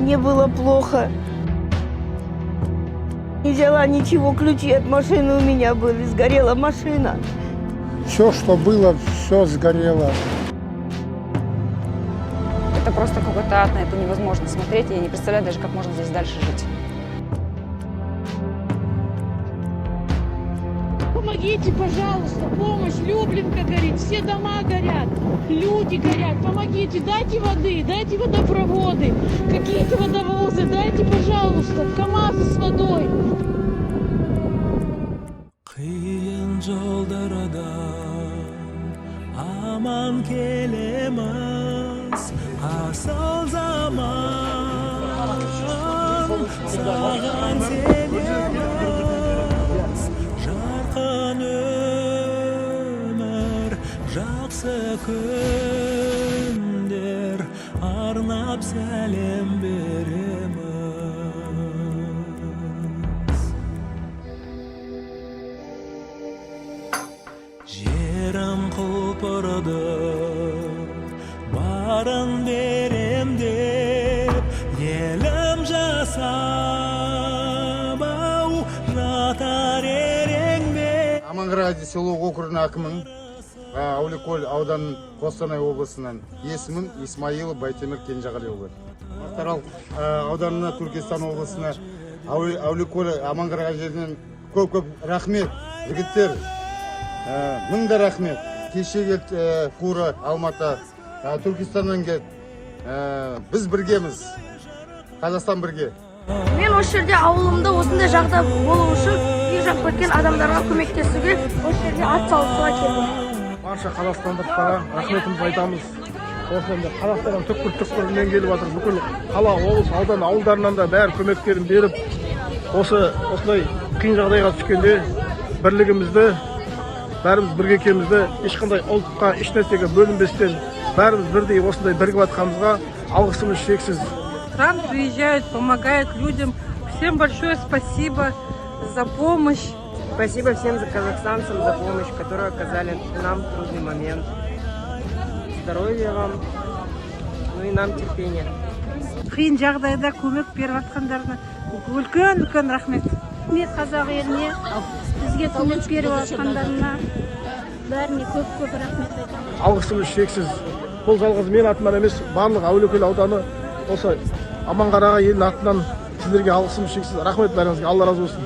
мне было плохо. Не взяла ничего, ключи от машины у меня были, сгорела машина. Все, что было, все сгорело. Это просто какой-то ад, на это невозможно смотреть, я не представляю даже, как можно здесь дальше жить. Помогите, пожалуйста, помощь, Люблинка горит, все дома горят, люди горят, помогите, дайте воды, дайте водопроводы, какие-то водовозы, дайте, пожалуйста, КамАЗы с водой. Кыйын жолдордан аман келеміз, асыл заман саған сенеміз. Жарқын өмір, жақсы күндер, арнап сәлем береміз. Жерім құлпырды, барын берем деп, елім жасап, ау, жатар ереңме. Аманграде село округінің әкімін, Әулиекөл ауданын Қостанай облысынан. Есімім Исмаилов Байтемір Кенжеғалиұлы. Мақтаарал ауданына, Түркістан облысына, Әулиекөл Аманградеден көп рахмет, жігіттер. Мыңда рахмет. Кеше келді Кура, Алматы, Түркістаннан келді. Біз біргеміз. Қазақстан бірге. Мен осы жерде ауылымда осындай жағдай болу үшін үй жаққа кеткен адамдарға көмектесуге осы жерге ат салысуға келдім. Барша қазақстандықтарға рахметімізді айтамыз. Осында Қазақстанның түкпір-түкпірінен келіп жатыр. Бүкіл қала, облыс, аудан, ауылдарынан да бәрі көмектерін беріп, осындай қиын жағдайға түскенде бірлігімізді, бәріміз бірге екенімізді, ешқандай ұлтқа, ешнәрсеге бөлінбестен бәріміз бірдей осындай бірігіп жатқанымызға алғысымыз шексіз. Там приезжают, помогают людям. Всем большое спасибо за помощь. Спасибо всем казахстанцам за помощь, которую оказали нам в трудный момент. Здоровья вам, ну и нам терпения. Қиын жағдайда көмек беріп жатқандарына үлкен рахмет. Мен қазақ еліне бізге көмек беріп жатқандарына бәріне көп рахмет айтамын. Алғысымыз шексіз. Бұл жалғыз мен атымнан емес, барлық Әулиекөл ауданы осы Аманқарағай елінің атынан сіздерге алғысымыз шексіз. Рахмет бәріңізге, Алла разы болсын.